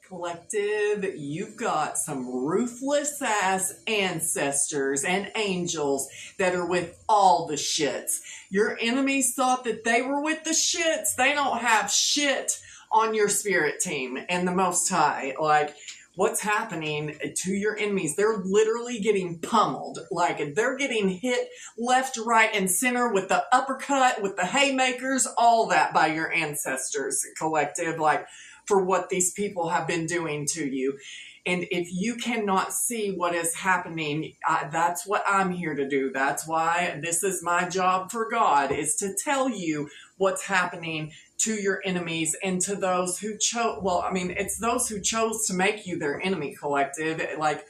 Collective, you've got some ruthless ass ancestors and angels that are with all the shits. Your enemies thought that they were with the shits. They don't have shit on your spirit team and the Most High. Like, what's happening to your enemies? They're literally getting pummeled. Like, they're getting hit left, right, and center with the uppercut, with the haymakers, all that by your ancestors, collective. Like, for what these people have been doing to you. And if you cannot see what is happening, that's what I'm here to do. That's why this is my job for God, is to tell you what's happening to your enemies and to those who chose. Well, I mean, it's those who chose to make you their enemy, collective. Like,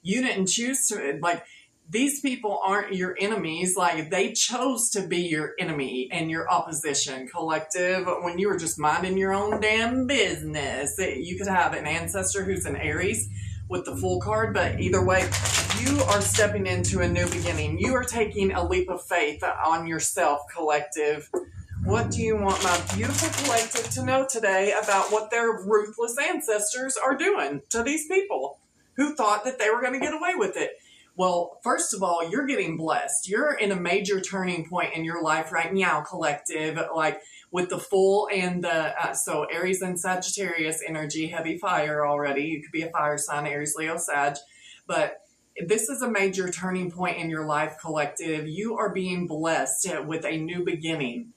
you didn't choose to, like, these people aren't your enemies. Like, they chose to be your enemy and your opposition, collective, when you were just minding your own damn business. You could have an ancestor who's an Aries with the Fool card, but either way, you are stepping into a new beginning. You are taking a leap of faith on yourself, collective. What do you want my beautiful collective to know today about what their ruthless ancestors are doing to these people who thought that they were going to get away with it? Well, first of all, you're getting blessed. You're in a major turning point in your life right now, collective, like with the Fool and the, so Aries and Sagittarius energy, heavy fire already. You could be a fire sign, Aries, Leo, Sag. But this is a major turning point in your life, collective. You are being blessed with a new beginning.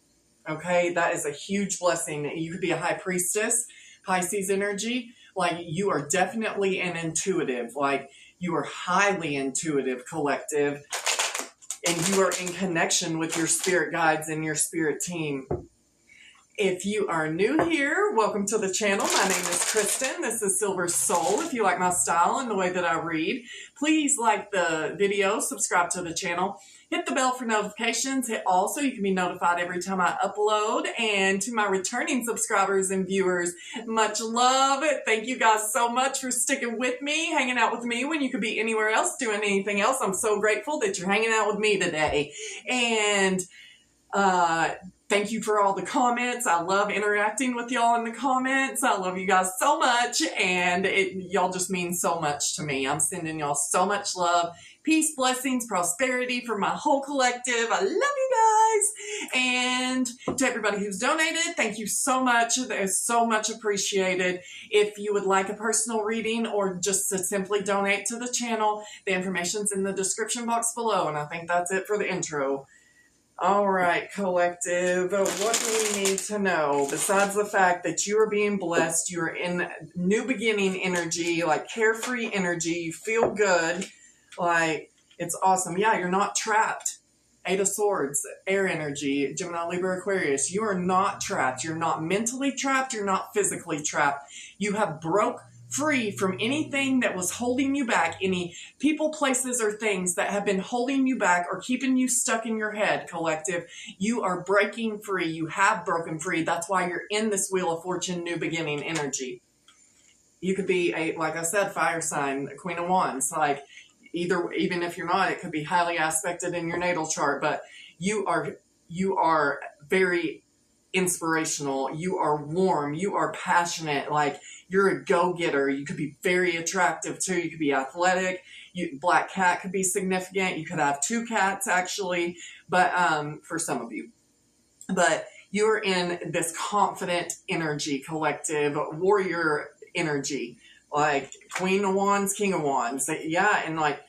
Okay, that is a huge blessing. You could be a high priestess, Pisces energy. Like, you are definitely an intuitive. Like, you are highly intuitive, collective, and you are in connection with your spirit guides and your spirit team. If you are new here, welcome to the channel. My name is Kristen. This is Silver Soul. If you like my style and the way that I read, please like the video, subscribe to the channel, hit the bell for notifications, hit all so you can be notified every time I upload. And to my returning subscribers and viewers, much love. Thank you guys so much for sticking with me, hanging out with me when you could be anywhere else doing anything else. I'm so grateful that you're hanging out with me today. And thank you for all the comments. I love interacting with y'all in the comments. I love you guys so much, and y'all just mean so much to me. I'm sending y'all so much love, peace, blessings, prosperity for my whole collective. I love you guys. And to everybody who's donated, thank you so much. That is so much appreciated. If you would like a personal reading or just to simply donate to the channel, the information's in the description box below, and I think that's it for the intro. All right, collective, what do we need to know besides the fact that you are being blessed? You're in new beginning energy, like carefree energy. You feel good. Like, it's awesome. Yeah, you're not trapped. Eight of Swords, air energy, Gemini, Libra, Aquarius. You are not trapped. You're not mentally trapped. You're not physically trapped. You have broke free from anything that was holding you back, any people, places, or things that have been holding you back or keeping you stuck in your head, collective. You are breaking free. You have broken free. That's why you're in this Wheel of Fortune new beginning energy. You could be a, like I said, fire sign, Queen of Wands. Like, even if you're not, it could be highly aspected in your natal chart, but you are very inspirational. You are warm. You are passionate. Like, you're a go-getter. You could be very attractive too. You could be athletic. Black cat could be significant. You could have two cats actually, but for some of you. But you're in this confident energy, collective, warrior energy, like Queen of Wands, King of Wands. Yeah, and like,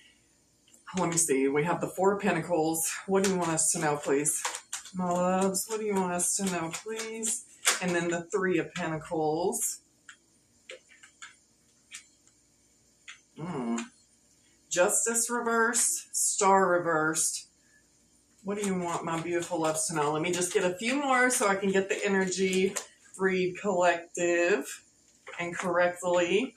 let me see. We have the Four of Pentacles. What do you want us to know, please? My loves, what do you want us to know, please? And then the Three of Pentacles. Justice reversed, Star reversed. What do you want my beautiful loves to know? Let me just get a few more so I can get the energy read collective and correctly.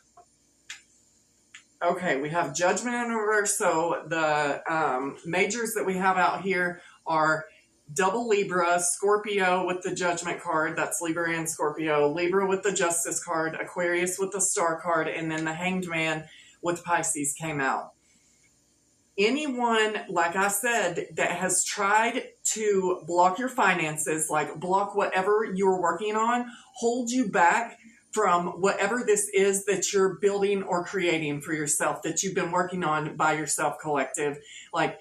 Okay, we have Judgment in reverse. So the majors that we have out here are double Libra, Scorpio with the Judgment card. That's Libra and Scorpio. Libra with the Justice card, Aquarius with the Star card, and then the Hanged Man with Pisces came out. Anyone, like I said, that has tried to block your finances, like block whatever you're working on, hold you back from whatever this is that you're building or creating for yourself, that you've been working on by yourself, collective. Like,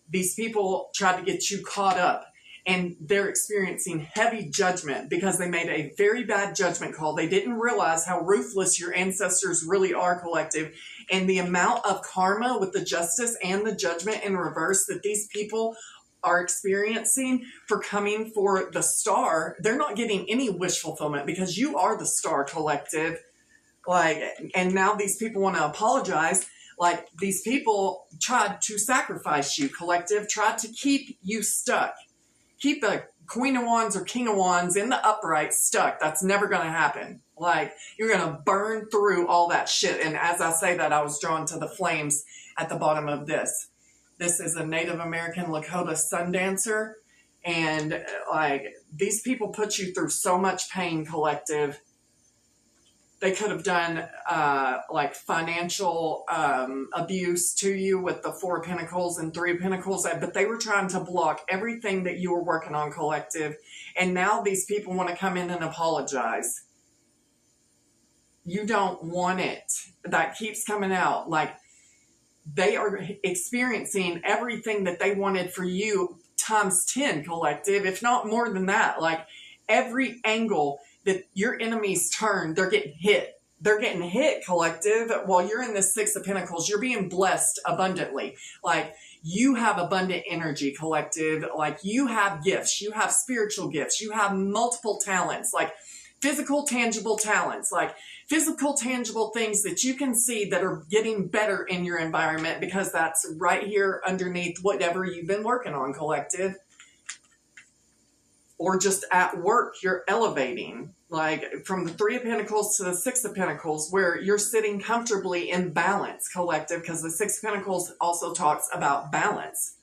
these people tried to get you caught up, and they're experiencing heavy judgment because they made a very bad judgment call. They didn't realize how ruthless your ancestors really are, collective, and the amount of karma with the justice and the judgment in reverse that these people are experiencing for coming for the star. They're not getting any wish fulfillment because you are the star, collective. Like, and now these people want to apologize. Like, these people tried to sacrifice you, collective, tried to keep you stuck. Keep the Queen of Wands or King of Wands in the upright stuck. That's never going to happen. Like, you're going to burn through all that shit. And as I say that, I was drawn to the flames at the bottom of this. This is a Native American Lakota sun dancer. And, like, these people put you through so much pain, collective. They could have done, like, financial abuse to you with the 4 of Pentacles and 3 of Pentacles, but they were trying to block everything that you were working on, collective. And now these people want to come in and apologize. You don't want it. That keeps coming out. Like, they are experiencing everything that they wanted for you times 10, collective, if not more than that. Like, every angle that your enemies turn, they're getting hit. They're getting hit, collective. While you're in this 6 of Pentacles, you're being blessed abundantly. Like, you have abundant energy, collective. Like, you have gifts. You have spiritual gifts. You have multiple talents, like physical, tangible talents, like physical, tangible things that you can see that are getting better in your environment because that's right here underneath whatever you've been working on, collective. Or just at work, you're elevating, like from the 3 of Pentacles to the 6 of Pentacles, where you're sitting comfortably in balance, collective, because the 6 of Pentacles also talks about balance.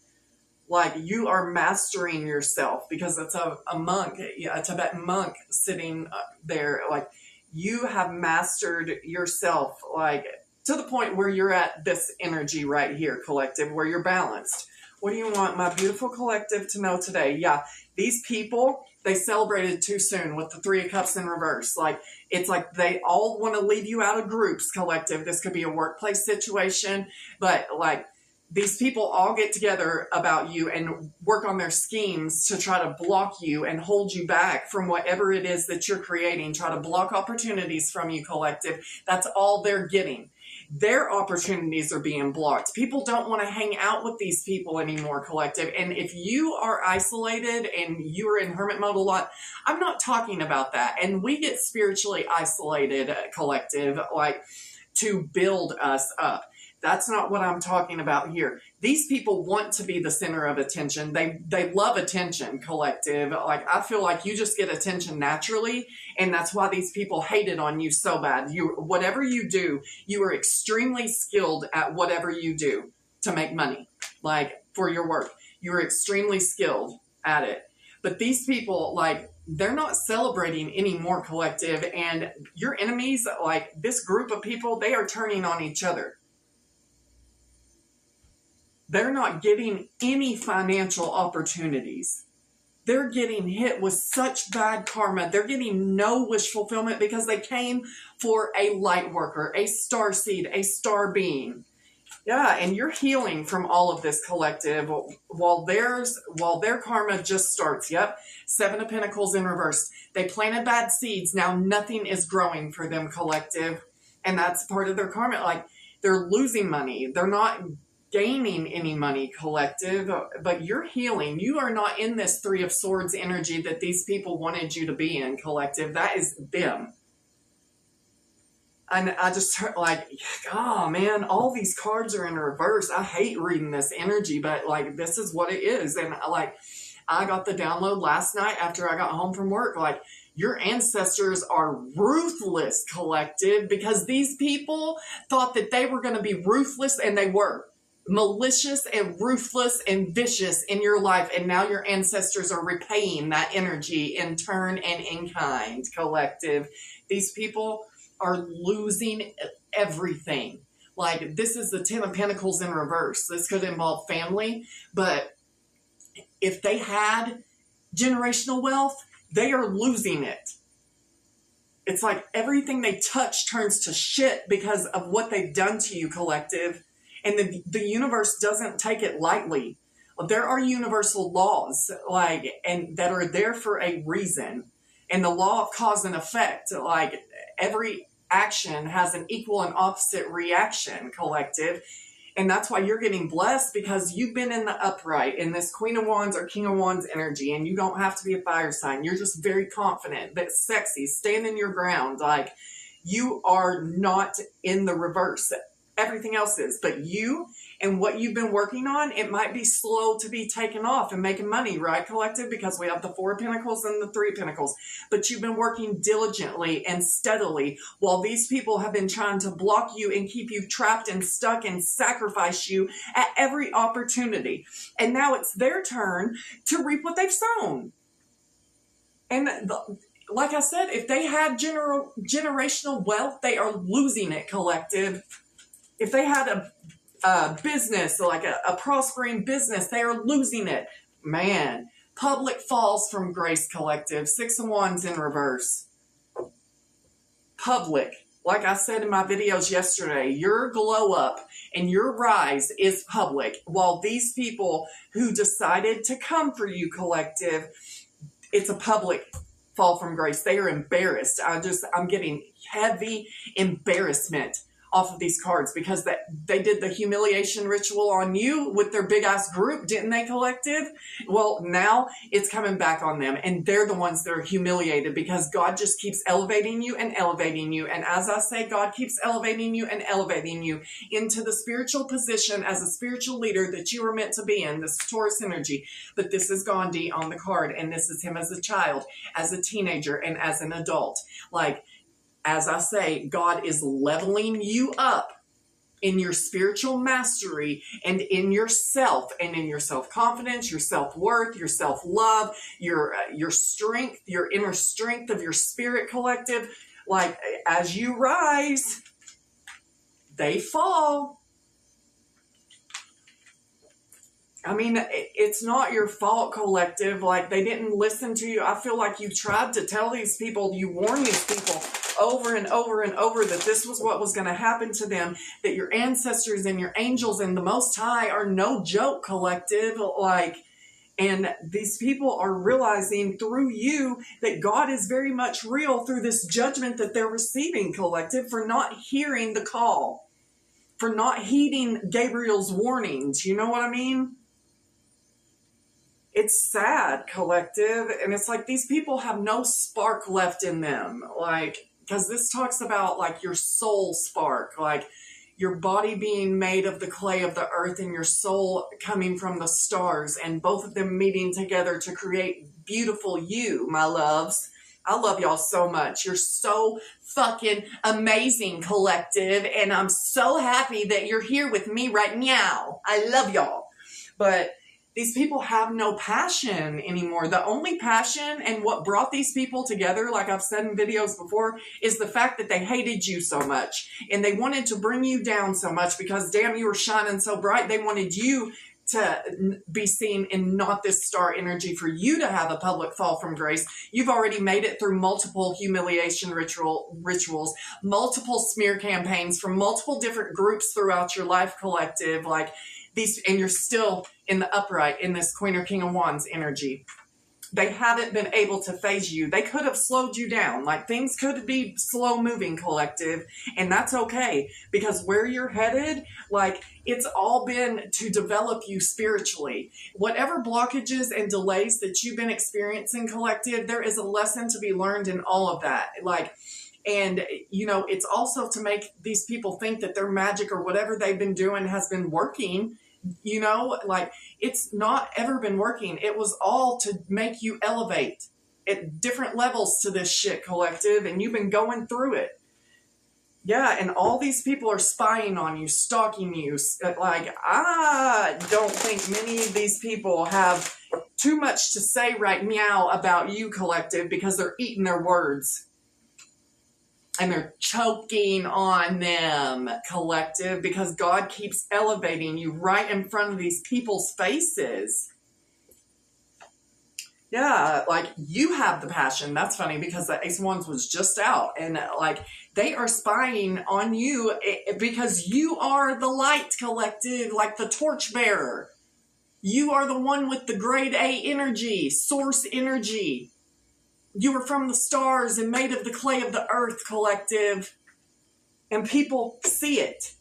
Like, you are mastering yourself because it's a monk, a Tibetan monk sitting there. Like, you have mastered yourself, like, to the point where you're at this energy right here, collective, where you're balanced. What do you want my beautiful collective to know today? Yeah, these people, they celebrated too soon with the 3 of Cups in reverse. Like, it's like they all want to leave you out of groups, collective. This could be a workplace situation, but like, these people all get together about you and work on their schemes to try to block you and hold you back from whatever it is that you're creating, try to block opportunities from you, collective. That's all they're getting. Their opportunities are being blocked. People don't want to hang out with these people anymore, collective. And if you are isolated and you are in hermit mode a lot, I'm not talking about that. And we get spiritually isolated, collective, like, to build us up. That's not what I'm talking about here. These people want to be the center of attention. They love attention, collective. Like, I feel like you just get attention naturally, and that's why these people hated on you so bad. Whatever you do, you are extremely skilled at whatever you do to make money, like, for your work. You're extremely skilled at it. But these people, like, they're not celebrating anymore, collective, and your enemies, like this group of people, they are turning on each other. They're not getting any financial opportunities. They're getting hit with such bad karma. They're getting no wish fulfillment because they came for a light worker, a star seed, a star being. Yeah, and you're healing from all of this, collective, while their karma just starts. Yep, 7 of Pentacles in reverse. They planted bad seeds. Now nothing is growing for them, collective. And that's part of their karma. Like, they're losing money. They're not gaining any money, collective, but you're healing. You are not in this 3 of Swords energy that these people wanted you to be in, collective. That is them. And I just heard, like, oh man, all these cards are in reverse. I hate reading this energy, but like, this is what it is. And like, I got the download last night after I got home from work. Like, your ancestors are ruthless, collective, because these people thought that they were going to be ruthless, and they were malicious and ruthless and vicious in your life. And now your ancestors are repaying that energy in turn and in kind, collective. These people are losing everything. Like, this is the 10 of Pentacles in reverse. This could involve family, but if they had generational wealth, they are losing it. It's like everything they touch turns to shit because of what they've done to you, collective. And the universe doesn't take it lightly. There are universal laws, like, and that are there for a reason. And the law of cause and effect, like, every action has an equal and opposite reaction, collective. And that's why you're getting blessed, because you've been in the upright, in this Queen of Wands or King of Wands energy, and you don't have to be a fire sign. You're just very confident, but sexy, standing your ground. Like, you are not in the reverse. Everything else is, but you and what you've been working on, it might be slow to be taken off and making money, right, collective? Because we have the Four of Pentacles and the Three of Pentacles, but you've been working diligently and steadily while these people have been trying to block you and keep you trapped and stuck and sacrifice you at every opportunity. And now it's their turn to reap what they've sown. And like I said, if they had generational wealth, they are losing it, collective. If they had a business, like a prospering business, they are losing it. Man, public falls from grace, collective. Six of Wands in reverse. Public. Like I said in my videos yesterday, your glow up and your rise is public. While these people who decided to come for you, collective, it's a public fall from grace. They are embarrassed. I'm getting heavy embarrassment off of these cards, because they did the humiliation ritual on you with their big ass group, didn't they, collective? Well, now it's coming back on them, and they're the ones that are humiliated, because God just keeps elevating you and elevating you. And as I say, God keeps elevating you and elevating you into the spiritual position as a spiritual leader that you were meant to be in, this Taurus energy. But this is Gandhi on the card, and this is him as a child, as a teenager, and as an adult. Like, as I say, God is leveling you up in your spiritual mastery and in yourself and in your self-confidence, your self-worth, your self-love, your strength, your inner strength of your spirit, collective. Like, as you rise, they fall. I mean, it's not your fault, collective. Like, they didn't listen to you. I feel like you tried to tell these people, you warned these people over and over and over that this was what was going to happen to them, that your ancestors and your angels and the Most High are no joke, collective. Like, and these people are realizing through you that God is very much real through this judgment that they're receiving, collective, for not hearing the call, for not heeding Gabriel's warnings. You know what I mean? It's sad, collective. And it's like these people have no spark left in them. Like, because this talks about like your soul spark, like your body being made of the clay of the earth and your soul coming from the stars, and both of them meeting together to create beautiful you, my loves. I love y'all so much. You're so fucking amazing, collective. And I'm so happy that you're here with me right now. I love y'all. But these people have no passion anymore. The only passion and what brought these people together, like I've said in videos before, is the fact that they hated you so much. And they wanted to bring you down so much because, damn, you were shining so bright. They wanted you to be seen in not this star energy, for you to have a public fall from grace. You've already made it through multiple humiliation rituals, multiple smear campaigns from multiple different groups throughout your life, collective. Like these, and you're still in the upright in this Queen or King of Wands energy. They haven't been able to phase you. They could have slowed you down. Like things could be slow moving, collective. And that's okay, because where you're headed, like it's all been to develop you spiritually. Whatever blockages and delays that you've been experiencing, collective, there is a lesson to be learned in all of that. Like, and you know, it's also to make these people think that their magic or whatever they've been doing has been working. You know, like it's not ever been working. It was all to make you elevate at different levels to this shit, collective, and you've been going through it. Yeah, and all these people are spying on you, stalking you. Like, I don't think many of these people have too much to say right now about you, collective, because they're eating their words. And they're choking on them, collective, because God keeps elevating you right in front of these people's faces. Yeah, like you have the passion. That's funny because the Ace of Wands was just out, and like they are spying on you because you are the light collective, like the torchbearer. You are the one with the grade A energy, source energy. You are from the stars and made of the clay of the earth collective, and people see it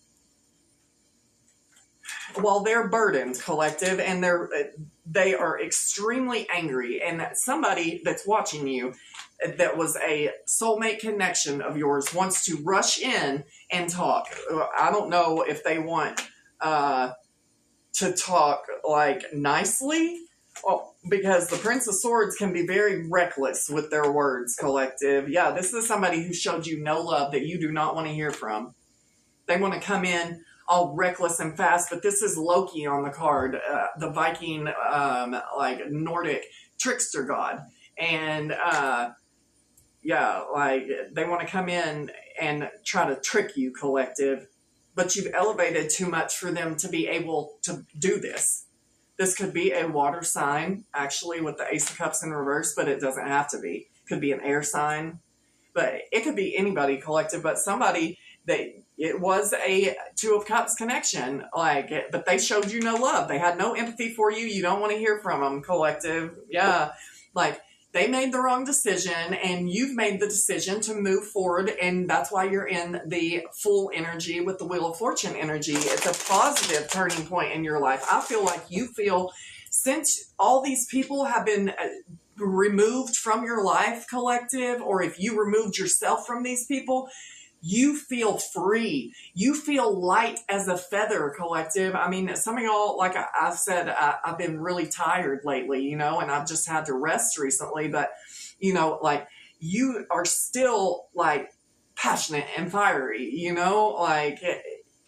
while they're burdened collective, and they are extremely angry, and somebody that's watching you that was a soulmate connection of yours wants to rush in and talk. I don't know if they want to talk like nicely, because the Prince of Swords can be very reckless with their words collective. Yeah, this is somebody who showed you no love that you do not want to hear from. They want to come in all reckless and fast, but this is Loki on the card, the Viking, like Nordic trickster god. And yeah, like they want to come in and try to trick you collective, but you've elevated too much for them to be able to do this. This could be a water sign, actually, with the Ace of Cups in reverse, but it doesn't have to be. Could be an air sign, but it could be anybody collective, but somebody that it was a Two of Cups connection, like, but they showed you no love. They had no empathy for you. You don't want to hear from them collective. Yeah. Like they made the wrong decision and you've made the decision to move forward. And that's why you're in the full energy with the Wheel of Fortune energy. It's a positive turning point in your life. I feel like you feel, since all these people have been removed from your life collective, or if you removed yourself from these people, you feel free. You feel light as a feather collective. I mean, some of y'all, like I've said, I've been really tired lately, you know, and I've just had to rest recently, but you know, like you are still like passionate and fiery, you know, like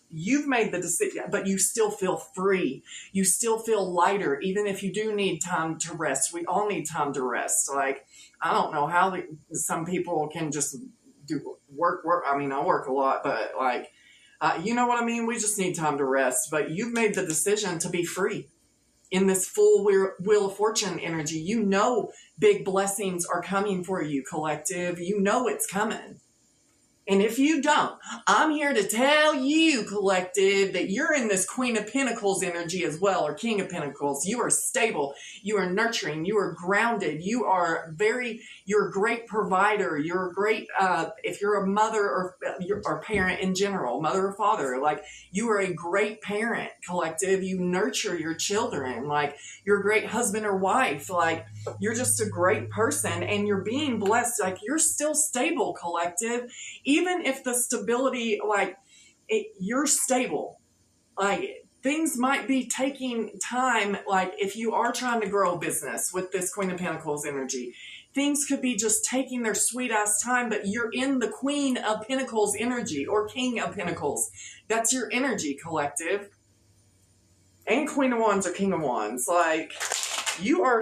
you've made the decision, but you still feel free. You still feel lighter, even if you do need time to rest. We all need time to rest. Like, I don't know how some people can just do work. I mean, I work a lot, but like, you know what I mean? We just need time to rest, but you've made the decision to be free in this full Wheel of Fortune energy. You know, big blessings are coming for you collective. You know, it's coming. And if you don't, I'm here to tell you, collective, that you're in this Queen of Pentacles energy as well, or King of Pentacles. You are stable. You are nurturing. You are grounded. You're a great provider. You're a great, if you're a mother or parent in general, mother or father, like you are a great parent, collective. You nurture your children. Like you're a great husband or wife. Like you're just a great person and you're being blessed. Like you're still stable, collective. Even if the stability, like you're stable, like things might be taking time. Like if you are trying to grow a business with this Queen of Pentacles energy, things could be just taking their sweet ass time, but you're in the Queen of Pentacles energy or King of Pentacles. That's your energy, collective. And Queen of Wands or King of Wands. Like you're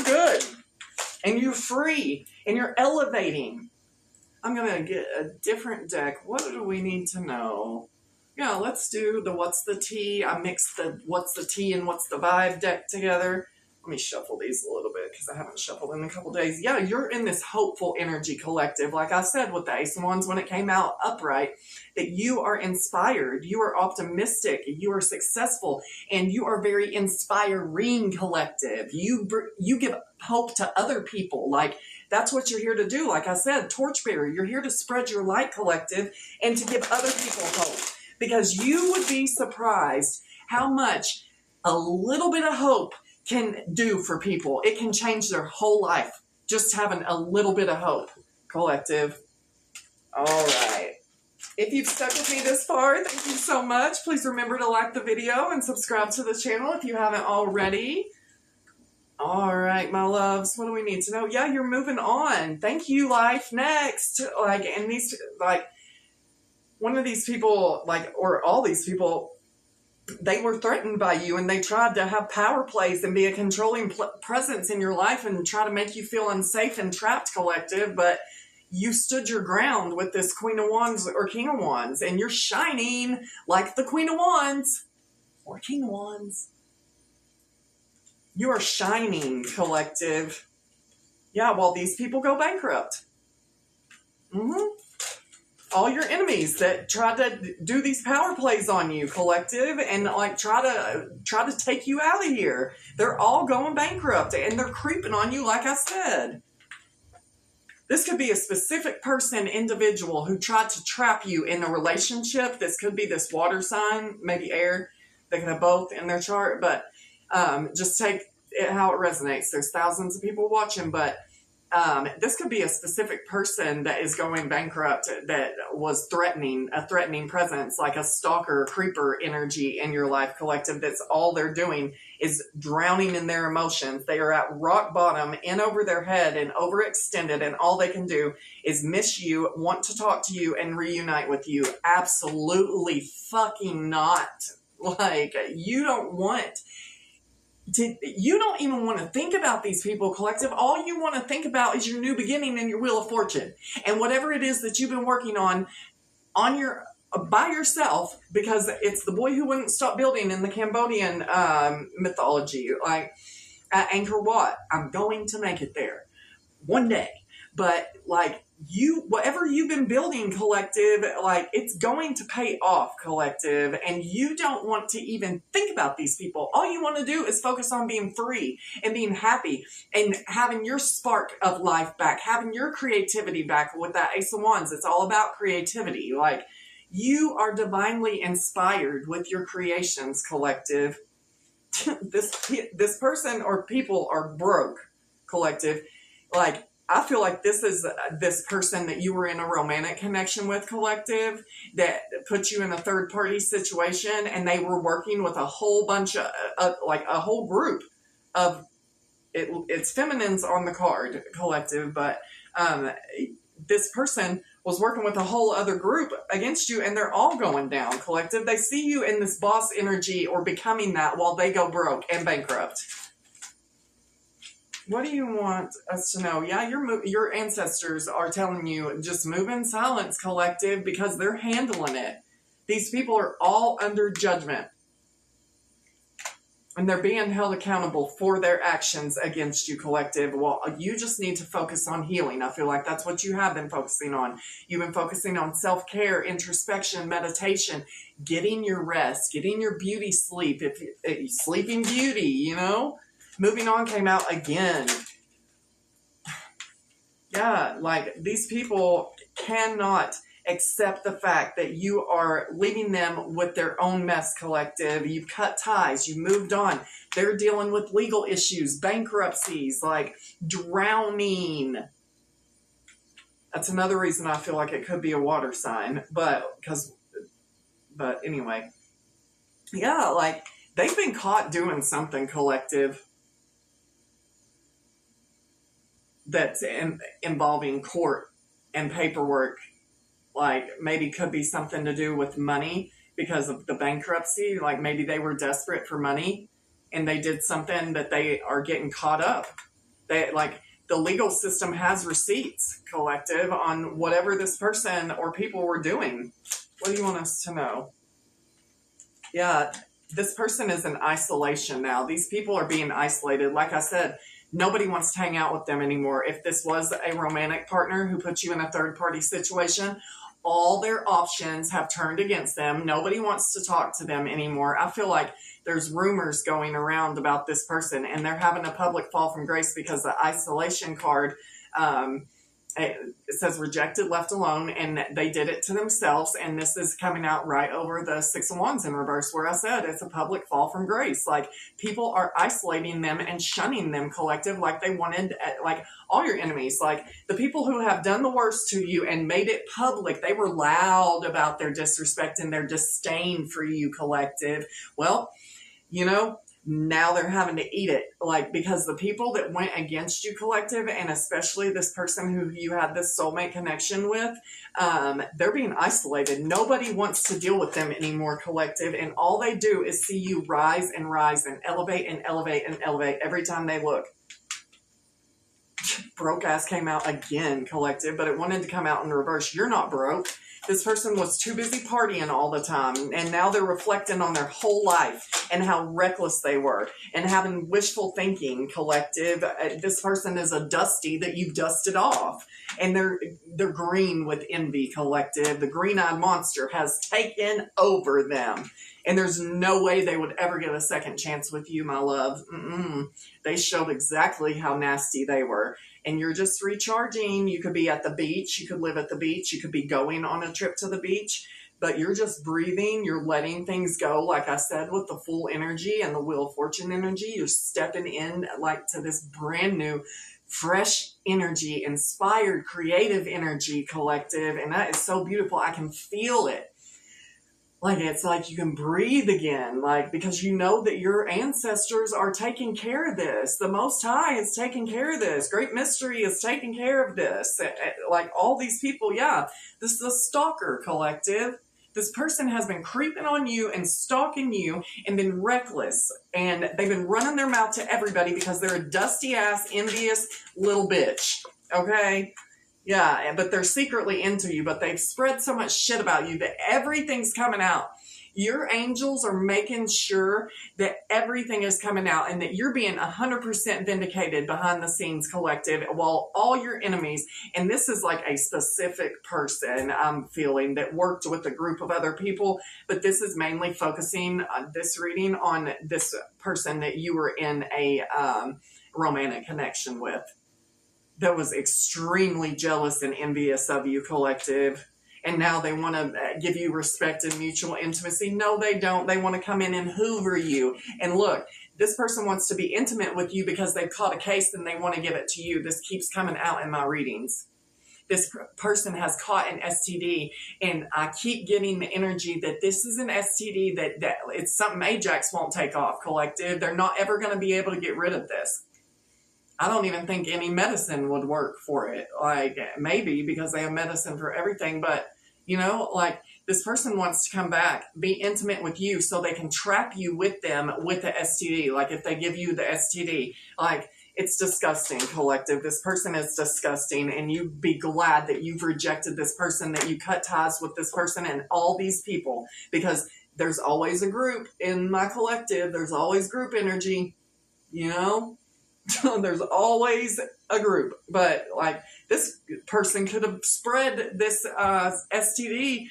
good and you're free and you're elevating. I'm going to get a different deck. What do we need to know? Yeah, let's do the What's the Tea. I mixed the What's the Tea and What's the Vibe deck together. Let me shuffle these a little bit because I haven't shuffled in a couple days. Yeah, you're in this hopeful energy collective. Like I said with the Ace of Wands when it came out upright, that you are inspired, you are optimistic, you are successful, and you are very inspiring collective. You give hope to other people. Like that's what you're here to do. Like I said, torchbearer, you're here to spread your light collective and to give other people hope. Because you would be surprised how much a little bit of hope can do for people. It can change their whole life. Just having a little bit of hope, collective. All right. If you've stuck with me this far, thank you so much. Please remember to like the video and subscribe to the channel if you haven't already. All right, my loves, what do we need to know? Yeah, you're moving on. Thank you, life. Next. Like, and these, like, one of these people, like, or all these people, they were threatened by you and they tried to have power plays and be a controlling presence in your life and try to make you feel unsafe and trapped, collective, but you stood your ground with this Queen of Wands or King of Wands, and you're shining like the Queen of Wands or King of Wands. You are shining, collective. Yeah, well, these people go bankrupt. All your enemies that try to do these power plays on you, collective, and like try to take you out of here, they're all going bankrupt, and they're creeping on you, like I said. This could be a specific person, individual, who tried to trap you in a relationship. This could be this water sign, maybe air. They can have both in their chart, but just take it how it resonates. There's thousands of people watching, but this could be a specific person that is going bankrupt, that was a threatening presence, like a stalker, creeper energy in your life, collective. That's all they're doing is drowning in their emotions. They are at rock bottom, in over their head and overextended, and all they can do is miss you, want to talk to you, and reunite with you. Absolutely fucking not. Like, you don't even want to think about these people, collective. All you want to think about is your new beginning and your wheel of fortune, and whatever it is that you've been working on your by yourself, because it's the boy who wouldn't stop building in the Cambodian mythology. Like Angkor Wat, I'm going to make it there one day. But like, whatever you've been building, collective, like, it's going to pay off, collective, and you don't want to even think about these people. All you want to do is focus on being free and being happy and having your spark of life back, having your creativity back. With that Ace of Wands, it's all about creativity. Like, you are divinely inspired with your creations, collective. This person or people are broke, collective. Like, I feel like this is this person that you were in a romantic connection with, collective, that put you in a third party situation, and they were working with a whole bunch of, like a whole group of, it's feminines on the card, collective, but this person was working with a whole other group against you, and they're all going down, collective. They see you in this boss energy or becoming that while they go broke and bankrupt. What do you want us to know? Yeah, your ancestors are telling you, just move in silence, collective, because they're handling it. These people are all under judgment, and they're being held accountable for their actions against you, collective. Well, you just need to focus on healing. I feel like that's what you have been focusing on. You've been focusing on self-care, introspection, meditation, getting your rest, getting your beauty sleep. If sleeping beauty, you know? Moving on came out again. Yeah, like, these people cannot accept the fact that you are leaving them with their own mess, collective. You've cut ties. You've moved on. They're dealing with legal issues, bankruptcies, like drowning. That's another reason I feel like it could be a water sign. But anyway. Yeah, like, they've been caught doing something, collective, that's involving court and paperwork. Like, maybe could be something to do with money because of the bankruptcy. Like, maybe they were desperate for money and they did something that they are getting caught up. They, like, the legal system has receipts, collective, on whatever this person or people were doing. What do you want us to know? Yeah, this person is in isolation now. These people are being isolated. Like I said, nobody wants to hang out with them anymore. If this was a romantic partner who put you in a third-party situation, all their options have turned against them. Nobody wants to talk to them anymore. I feel like there's rumors going around about this person, and they're having a public fall from grace because the isolation card, it says rejected, left alone, and they did it to themselves. And this is coming out right over the Six of Wands in reverse, where I said it's a public fall from grace. Like, people are isolating them and shunning them, collective, like they wanted, like all your enemies, like the people who have done the worst to you and made it public. They were loud about their disrespect and their disdain for you, collective. Well, you know, now they're having to eat it, like, because the people that went against you, collective, and especially this person who you had this soulmate connection with, they're being isolated. Nobody wants to deal with them anymore, collective, and all they do is see you rise and rise and elevate and elevate and elevate every time they look. Broke ass came out again, collective, but it wanted to come out in reverse. You're not broke. This person was too busy partying all the time, and now they're reflecting on their whole life and how reckless they were and having wishful thinking, collective. This person is a dusty that you've dusted off, and they're green with envy, collective. The green-eyed monster has taken over them, and there's no way they would ever get a second chance with you, my love. They showed exactly how nasty they were. And you're just recharging. You could be at the beach. You could live at the beach. You could be going on a trip to the beach. But you're just breathing. You're letting things go. Like I said, with the full energy and the Wheel of Fortune energy, you're stepping in like to this brand new, fresh energy, inspired, creative energy, collective. And that is so beautiful. I can feel it. Like, it's like you can breathe again, like, because you know that your ancestors are taking care of this. The Most High is taking care of this. Great Mystery is taking care of this. Like, all these people, yeah, this is a stalker, collective. This person has been creeping on you and stalking you and been reckless. And they've been running their mouth to everybody because they're a dusty-ass, envious little bitch, okay? Yeah, but they're secretly into you, but they've spread so much shit about you that everything's coming out. Your angels are making sure that everything is coming out and that you're being 100% vindicated behind the scenes, collective, while all your enemies, and this is like a specific person I'm feeling that worked with a group of other people, but this is mainly focusing on this reading on this person that you were in a romantic connection with, that was extremely jealous and envious of you, collective. And now they want to give you respect and mutual intimacy. No, they don't. They want to come in and hoover you. And look, this person wants to be intimate with you because they've caught a case and they want to give it to you. This keeps coming out in my readings. This person has caught an STD, and I keep getting the energy that this is an STD that it's something Ajax won't take off, collective. They're not ever going to be able to get rid of this. I don't even think any medicine would work for it. Like, maybe because they have medicine for everything. But, you know, like, this person wants to come back, be intimate with you so they can trap you with them with the STD. Like, if they give you the STD, like, it's disgusting, collective. This person is disgusting. And you be glad that you've rejected this person, that you cut ties with this person and all these people. Because there's always a group in my collective. There's always group energy, you know? There's always a group, but like, this person could have spread this STD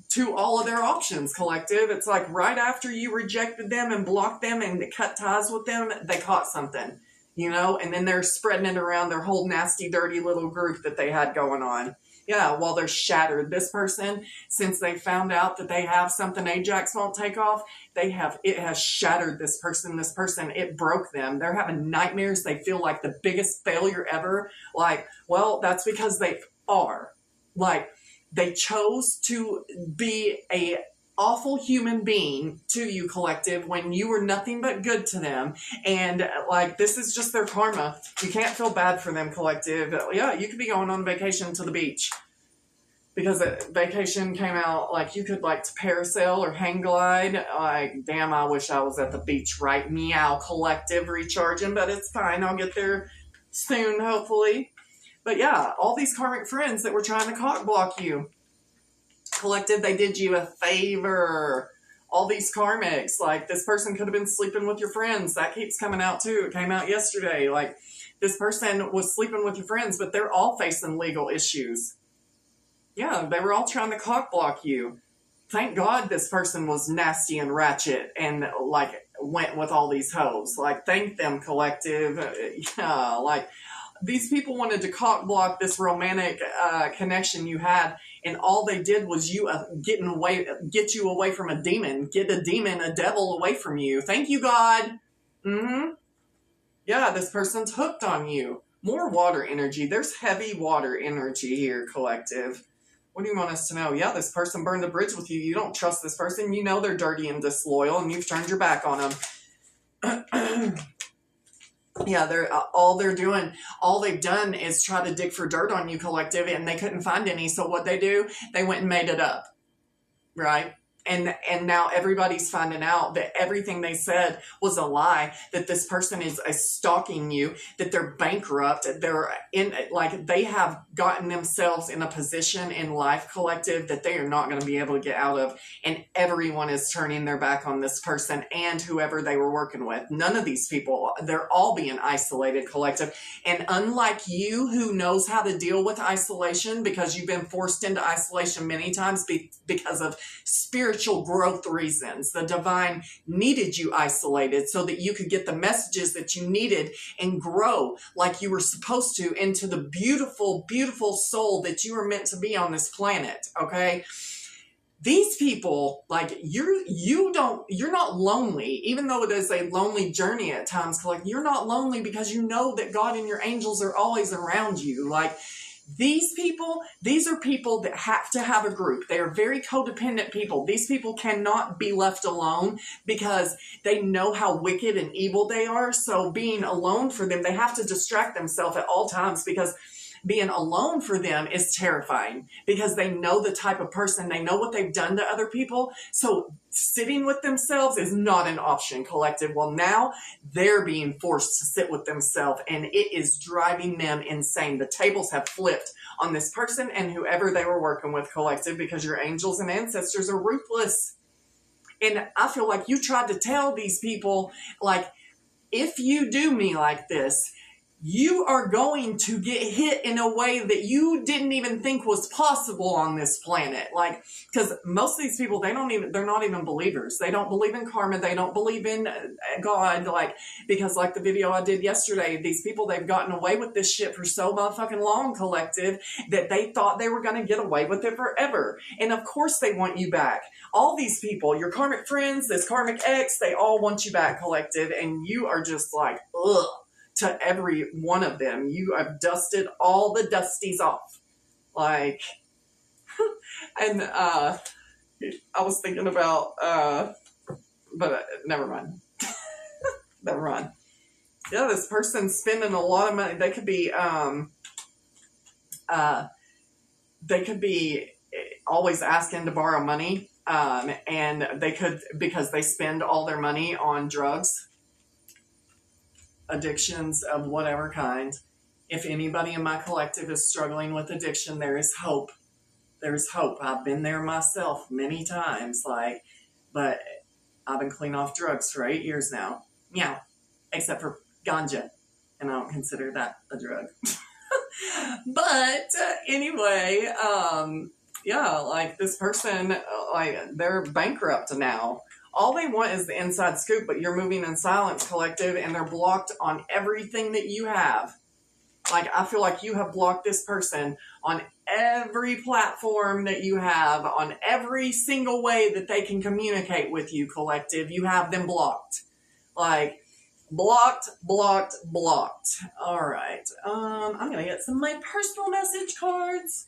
to all of their options, collective. It's like right after you rejected them and blocked them and cut ties with them, they caught something, you know, and then they're spreading it around their whole nasty, dirty little group that they had going on. Yeah, while they're shattered. This person, since they found out that they have something Ajax won't take off, it has shattered this person. This person, it broke them. They're having nightmares. They feel like the biggest failure ever. Like, well, that's because they are. Like, they chose to be a awful human being to you, collective, when you were nothing but good to them. And like, this is just their karma. You can't feel bad for them, collective. Yeah, you could be going on vacation to the beach because vacation came out like you could like to parasail or hang glide. Like, damn, I wish I was at the beach right meow, collective, recharging, but it's fine. I'll get there soon, hopefully. But yeah, all these karmic friends that were trying to cock block you, collective, they did you a favor. All these karmics, like, this person could have been sleeping with your friends. That keeps coming out too. It came out yesterday. Like, this person was sleeping with your friends, but they're all facing legal issues. Yeah, they were all trying to cock block you. Thank God this person was nasty and ratchet and like went with all these hoes. Like, thank them, collective. Yeah, like, these people wanted to cock block this romantic connection you had, and all they did was get you away from a demon, get a demon, a devil away from you. Thank you, God. Yeah, this person's hooked on you. More water energy. There's heavy water energy here, collective. What do you want us to know? Yeah, this person burned a bridge with you. You don't trust this person. You know they're dirty and disloyal, and you've turned your back on them. Yeah, all they've done is try to dig for dirt on you, collective, and they couldn't find any. So what they do, they went and made it up, right? And now everybody's finding out that everything they said was a lie, that this person is stalking you, that they're bankrupt, they're in, like, they have gotten themselves in a position in life, collective, that they are not going to be able to get out of, and everyone is turning their back on this person and whoever they were working with. None of these people, they're all being isolated, collective, and unlike you, who knows how to deal with isolation because you've been forced into isolation many times because of spiritual growth reasons. The divine needed you isolated so that you could get the messages that you needed and grow like you were supposed to into the beautiful, beautiful soul that you were meant to be on this planet. Okay. These people, like, you're not lonely, even though it is a lonely journey at times. Like, you're not lonely because you know that God and your angels are always around you. Like, these people, these are people that have to have a group. They are very codependent people. These people cannot be left alone because they know how wicked and evil they are. So being alone for them, they have to distract themselves at all times, because being alone for them is terrifying, because they know the type of person, they know what they've done to other people. So sitting with themselves is not an option, collective. Well, now they're being forced to sit with themselves, and it is driving them insane. The tables have flipped on this person and whoever they were working with, collective, because your angels and ancestors are ruthless. And I feel like you tried to tell these people, like, if you do me like this, you are going to get hit in a way that you didn't even think was possible on this planet. Like, because most of these people, they're not even believers. They don't believe in karma. They don't believe in God. Like, because like the video I did yesterday, these people, they've gotten away with this shit for so motherfucking long, collective, that they thought they were going to get away with it forever. And of course they want you back. All these people, your karmic friends, this karmic ex, they all want you back, collective. And you are just like, ugh. To every one of them, you have dusted all the dusties off. Like, and I was thinking about, but never mind. Never mind. Yeah, this person's spending a lot of money. They could be always asking to borrow money, and they could, because they spend all their money on drugs, addictions of whatever kind. If anybody in my collective is struggling with addiction, there is hope. There's hope. I've been there myself many times, like, but I've been clean off drugs for 8 years now. Meow. Except for ganja. And I don't consider that a drug. But anyway, yeah, like this person, like, they're bankrupt now. All they want is the inside scoop, but you're moving in silence, collective, and they're blocked on everything that you have. Like, I feel like you have blocked this person on every platform that you have, on every single way that they can communicate with you, collective. You have them blocked. Like, blocked, blocked, blocked. All right. I'm going to get some of my personal message cards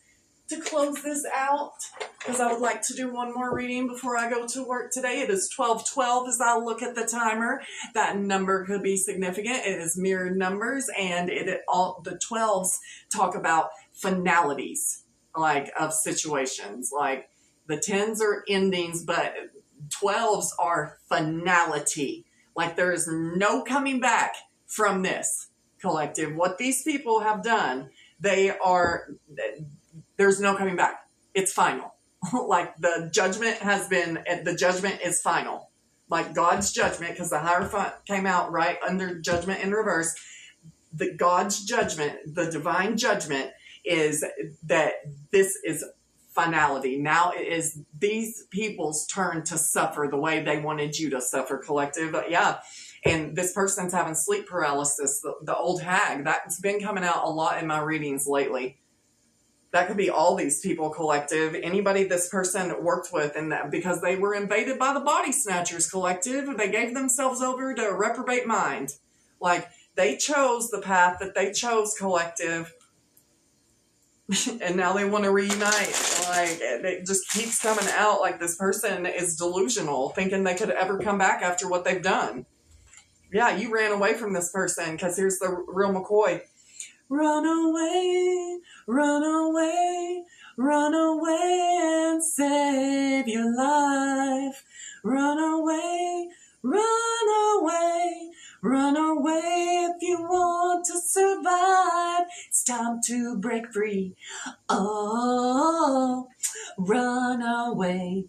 to close this out, because I would like to do one more reading before I go to work today. It is 12:12 as I look at the timer. That number could be significant. It is mirrored numbers, and all the 12s talk about finalities, like, of situations. Like, the 10s are endings, but 12s are finality. Like, there is no coming back from this, collective. What these people have done, there's no coming back. It's final. Like, the judgment is final. Like, God's judgment, because the Hierophant came out right under judgment in reverse. God's judgment, the divine judgment, is that this is finality. Now it is these people's turn to suffer the way they wanted you to suffer, collective. But yeah. And this person's having sleep paralysis, the old hag. That's been coming out a lot in my readings lately. That could be all these people, collective. Anybody this person worked with, and that because they were invaded by the body snatchers, collective, they gave themselves over to a reprobate mind. Like, they chose the path that they chose, collective. And now they want to reunite. Like, it just keeps coming out like this person is delusional, thinking they could ever come back after what they've done. Yeah, you ran away from this person, because here's the real McCoy. Run away, run away, Run away and save your life. Run away, run away, run away if you want to survive. It's time to break free. Oh, run away.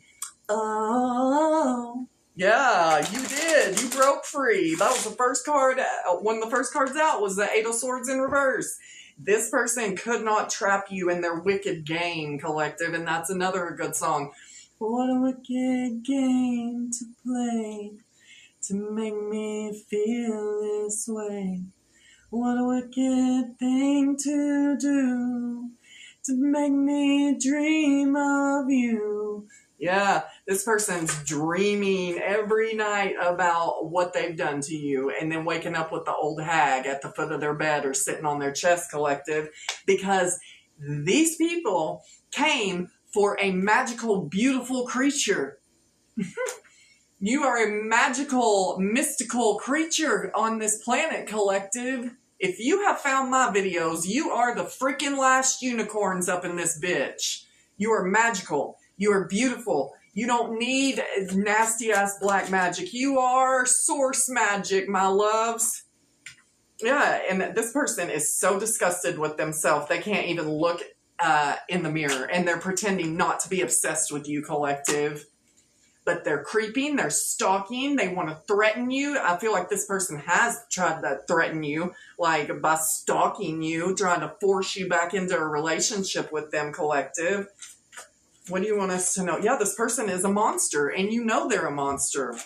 Oh. Yeah, you did. You broke free. That was the first card. One of the first cards out was the Eight of Swords in reverse. This person could not trap you in their wicked game, collective, and that's another good song. What a wicked game to play to make me feel this way. What a wicked thing to do to make me dream of you. Yeah, this person's dreaming every night about what they've done to you and then waking up with the old hag at the foot of their bed or sitting on their chest, collective, because these people came for a magical, beautiful creature. You are a magical, mystical creature on this planet, collective. If you have found my videos, you are the freaking last unicorns up in this bitch. You are magical. You are beautiful. You don't need nasty-ass black magic. You are source magic, my loves. Yeah, and this person is so disgusted with themselves, they can't even look in the mirror, and they're pretending not to be obsessed with you, collective. But they're creeping, they're stalking, they want to threaten you. I feel like this person has tried to threaten you, like by stalking you, trying to force you back into a relationship with them, collective. What do you want us to know? Yeah, this person is a monster, and you know they're a monster.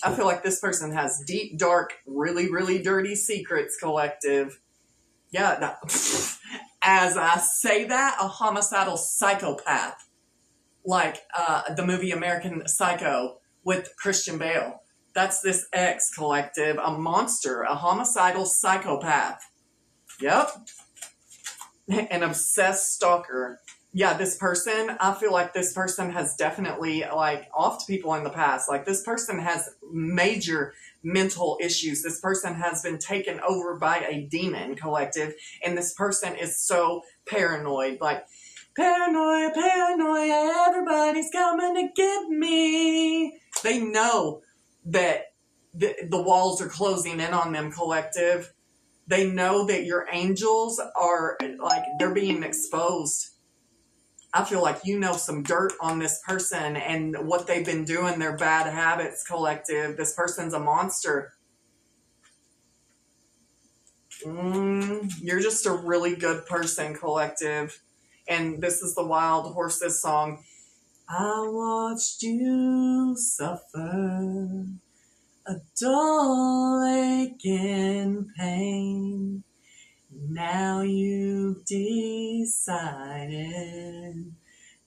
I feel like this person has deep, dark, really, really dirty secrets, collective. Yeah, as I say that, a homicidal psychopath. Like the movie American Psycho with Christian Bale. That's this ex, collective. A monster, a homicidal psychopath. Yep. An obsessed stalker. Yeah, this person, I feel like this person has definitely, like, offed people in the past. Like, this person has major mental issues. This person has been taken over by a demon, collective. And this person is so paranoid. Like, paranoia, paranoia, everybody's coming to get me. They know that the walls are closing in on them, collective. They know that your angels are, like, they're being exposed. I feel like you know some dirt on this person and what they've been doing, their bad habits, collective. This person's a monster. You're just a really good person, collective. And this is the Wild Horses song. I watched you suffer a dull ache and pain. Now you've decided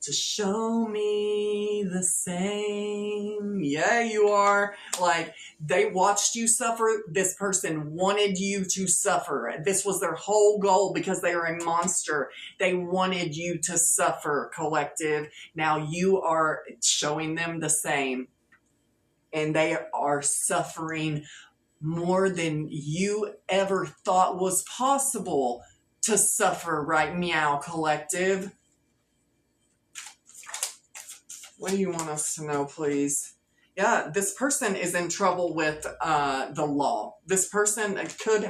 to show me the same. Yeah, you are. Like, they watched you suffer. This person wanted you to suffer. This was their whole goal because they are a monster. They wanted you to suffer, collective. Now you are showing them the same. And they are suffering more than you ever thought was possible to suffer right meow, collective. What do you want us to know, please? Yeah, this person is in trouble with the law. This person could,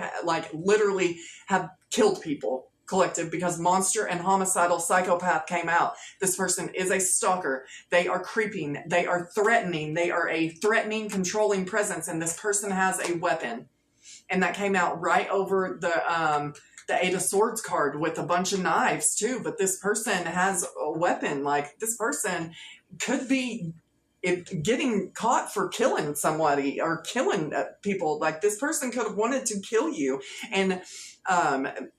literally have killed people, collective, because monster and homicidal psychopath came out. This person is a stalker. They are creeping. They are threatening. They are a threatening, controlling presence, and this person has a weapon. And that came out right over the Eight of Swords card with a bunch of knives, too. But this person has a weapon. Like, this person could be getting caught for killing somebody or killing people. Like, this person could have wanted to kill you. And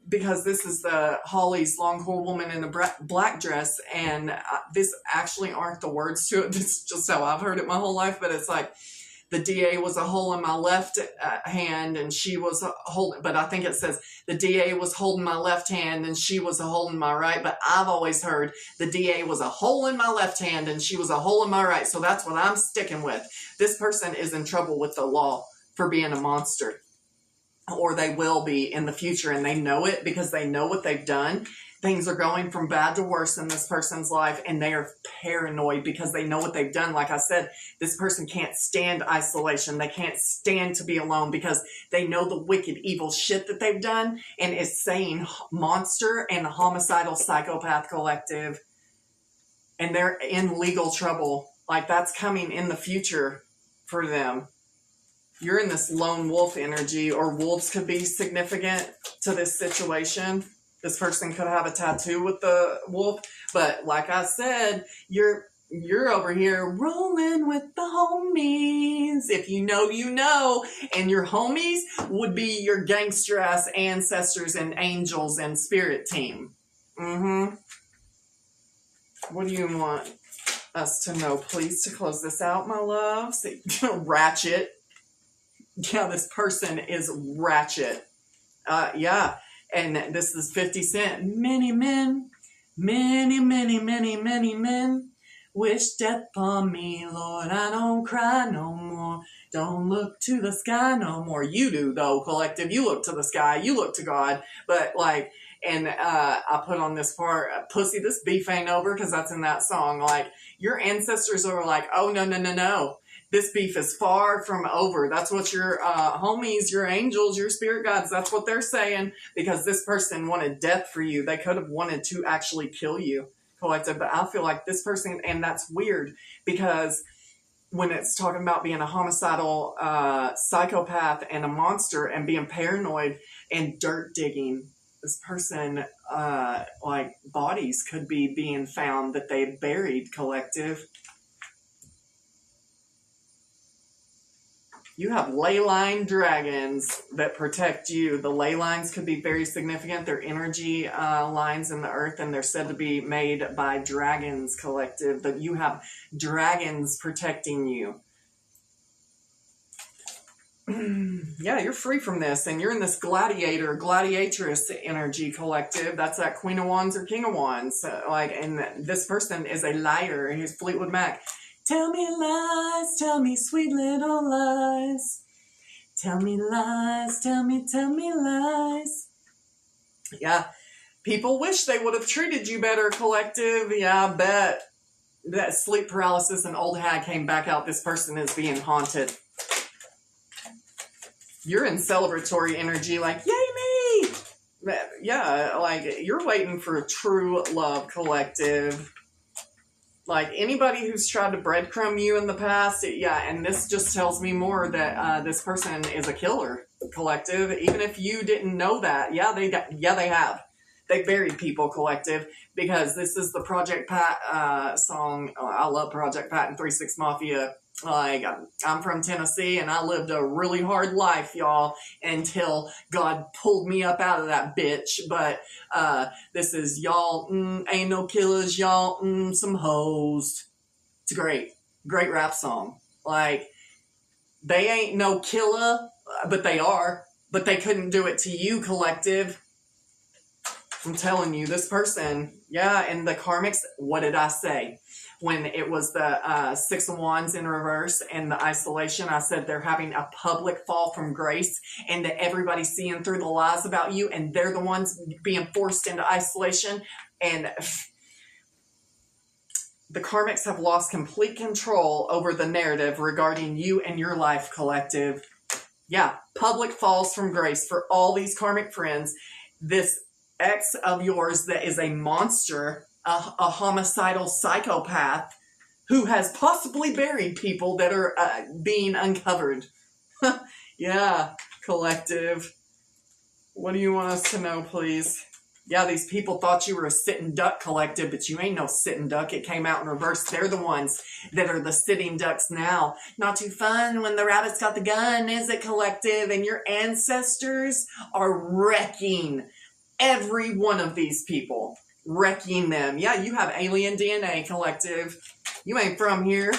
because this is the Holly's long hair woman in a black dress, and this actually aren't the words to it. This is just how I've heard it my whole life. But it's like, the DA was a hole in my left hand and she was holding, but I think it says the DA was holding my left hand and she was a hole in my right. But I've always heard the DA was a hole in my left hand and she was a hole in my right. So that's what I'm sticking with. This person is in trouble with the law for being a monster, or they will be in the future, and they know it because they know what they've done. Things are going from bad to worse in this person's life, and they are paranoid because they know what they've done. Like I said, this person can't stand isolation. They can't stand to be alone because they know the wicked, evil shit that they've done, and is saying monster and homicidal psychopath collective, and they're in legal trouble. Like, that's coming in the future for them. You're in this lone wolf energy, or wolves could be significant to this situation. This person could have a tattoo with the wolf, but like I said, you're over here rolling with the homies. If you know, you know. And your homies would be your gangster ass ancestors and angels and spirit team. What do you want us to know, please, to close this out, my loves? Ratchet. Yeah, this person is ratchet. Yeah. And this is 50 Cent. Many men, many men wish death on me, Lord. I don't cry no more. Don't look to the sky no more. You do, though, collective. You look to the sky. You look to God. But, like, and I put on this part, pussy, this beef ain't over, because that's in that song. Like, your ancestors are like, oh, no. This beef is far from over. That's what your homies, your angels, your spirit guides, that's what they're saying, because this person wanted death for you. They could have wanted to actually kill you, collective. But I feel like this person, and that's weird, because when it's talking about being a homicidal psychopath and a monster and being paranoid and dirt digging, this person, like, bodies could be being found that they've buried, collective. You have ley line dragons that protect you. The ley lines could be very significant. They're energy lines in the earth, and they're said to be made by dragons, collective. But you have dragons protecting you. Yeah, you're free from this, and you're in this gladiatress energy, collective. That's that Queen of Wands or King of Wands. Like, and this person is a liar. He's Fleetwood Mac. Tell me lies, tell me sweet little lies. Tell me lies, tell me lies. Yeah, people wish they would have treated you better, collective. Yeah, I bet. That sleep paralysis and old hag came back out. This person is being haunted. You're in celebratory energy, like, yay me! Yeah, like, you're waiting for a true love, collective. Like, anybody who's tried to breadcrumb you in the past, yeah, and this just tells me more that this person is a killer, collective. Even if you didn't know that, yeah, they have. They buried people, collective, because this is the Project Pat song. I love Project Pat and 3-6 Mafia. Like, I'm from Tennessee, and I lived a really hard life, y'all, until God pulled me up out of that bitch. But this is y'all, ain't no killers, y'all, some hoes. It's great rap song. Like, they ain't no killer, but they are. But they couldn't do it to you, collective. I'm telling you, this person, yeah, and the Karmics, what did I say? When it was the 6 of Wands in reverse and the isolation, I said they're having a public fall from grace, and that everybody's seeing through the lies about you, and they're the ones being forced into isolation. And the Karmics have lost complete control over the narrative regarding you and your life, collective. Yeah, public falls from grace for all these Karmic friends. This ex of yours that is a monster, a homicidal psychopath who has possibly buried people that are being uncovered. Yeah, collective. What do you want us to know, please? Yeah, these people thought you were a sitting duck, collective, but you ain't no sitting duck. It came out in reverse. They're the ones that are the sitting ducks now. Not too fun when the rabbit's got the gun, is it, collective? And your ancestors are wrecking every one of these people. Wrecking them. Yeah, you have alien DNA, collective. You ain't from here.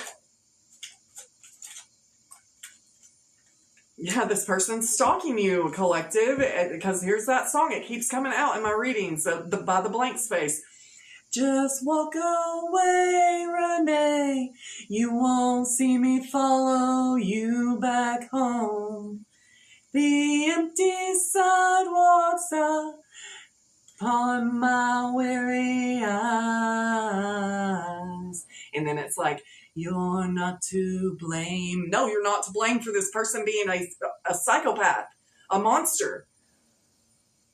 Yeah, this person's stalking you, collective, because here's that song. It keeps coming out in my readings by the blank space. Just walk away, Renee. You won't see me follow you back home. The empty sidewalks are upon my weary eyes. And then it's like, you're not to blame. No, you're not to blame for this person being a psychopath, a monster.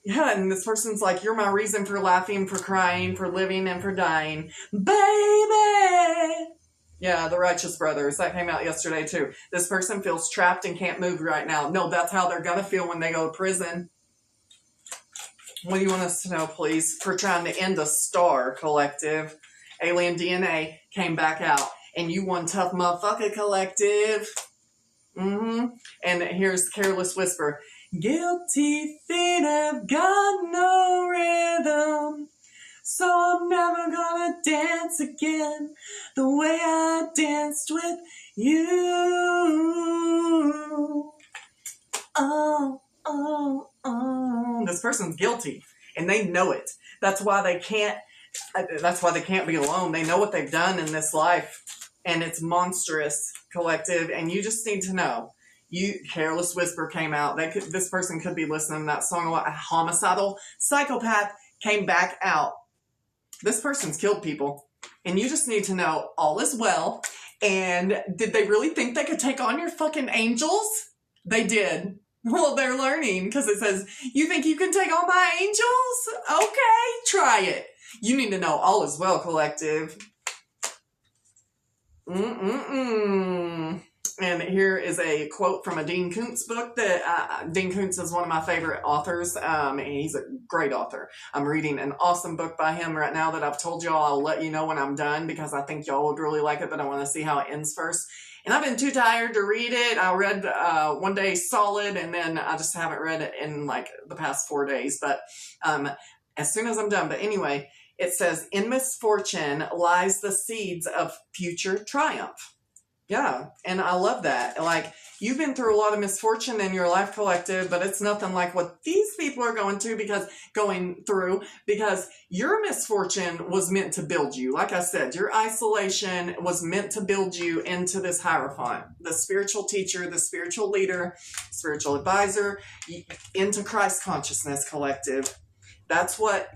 Yeah, and this person's like, you're my reason for laughing, for crying, for living, and for dying. Baby! Yeah, the Righteous Brothers. That came out yesterday, too. This person feels trapped and can't move right now. No, that's how they're going to feel when they go to prison. What do you want us to know, please? For trying to end a star, collective. Alien DNA came back out. And you one tough motherfucker, collective. And here's Careless Whisper. Guilty feet have got no rhythm, so I'm never gonna dance again the way I danced with you. Oh, oh, oh. This person's guilty, and they know it. That's why they can't be alone. They know what they've done in this life, and it's monstrous, collective, and you just need to know. Careless Whisper came out. This person could be listening to that song a lot. A homicidal psychopath came back out. This person's killed people. And you just need to know all is well. And did they really think they could take on your fucking angels? They did. Well, they're learning because it says, you think you can take on my angels? Okay, try it. You need to know all is well, collective. And here is a quote from a Dean Koontz book that Dean Koontz is one of my favorite authors. And he's a great author. I'm reading an awesome book by him right now that I've told y'all I'll let you know when I'm done because I think y'all would really like it, but I want to see how it ends first. And I've been too tired to read it. I read one day solid, and then I just haven't read it in like the past 4 days. But as soon as I'm done. But anyway, it says, in misfortune lies the seeds of future triumph. Yeah, and I love that. Like, you've been through a lot of misfortune in your life, collective, but it's nothing like what these people are going through because your misfortune was meant to build you. Like I said, your isolation was meant to build you into this Hierophant, the spiritual teacher, the spiritual leader, spiritual advisor, into Christ consciousness, collective. That's what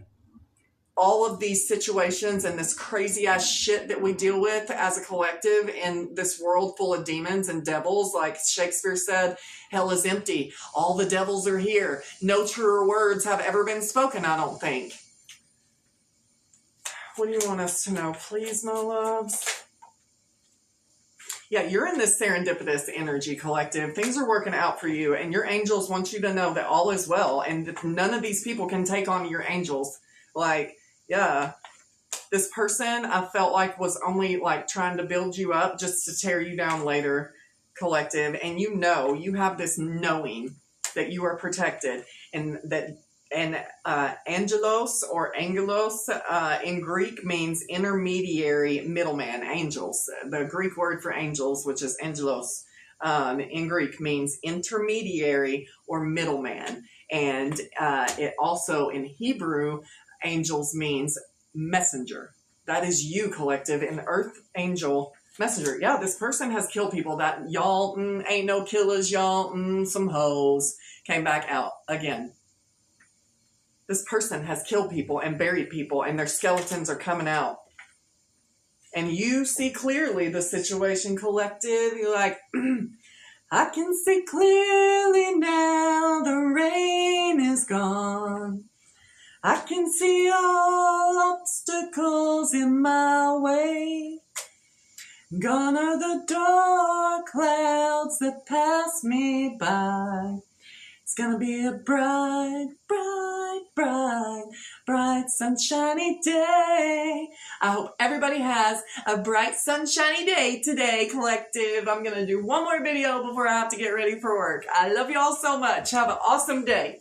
all of these situations and this crazy ass shit that we deal with as a collective in this world full of demons and devils, like Shakespeare said, hell is empty. All the devils are here. No truer words have ever been spoken, I don't think. What do you want us to know, please, my loves? Yeah, you're in this serendipitous energy, collective. Things are working out for you, and your angels want you to know that all is well, and that none of these people can take on your angels. Like, yeah, this person I felt like was only like trying to build you up just to tear you down later, collective. And you know, you have this knowing that you are protected, and that, and angelos or angelos in Greek means intermediary, middleman, angels. The Greek word for angels, which is angelos, in Greek means intermediary or middleman. And it also in Hebrew, angels means messenger. That is you, collective, an earth angel messenger. Yeah, this person has killed people. That y'all ain't no killers, y'all some hoes came back out again. This person has killed people and buried people, and their skeletons are coming out. And you see clearly the situation, collective. You're like, I can see clearly now, the rain is gone. I can see all obstacles in my way. Gone are the dark clouds that pass me by. It's gonna be a bright, bright, bright, bright, sunshiny day. I hope everybody has a bright, sunshiny day today, collective. I'm gonna do one more video before I have to get ready for work. I love you all so much. Have an awesome day.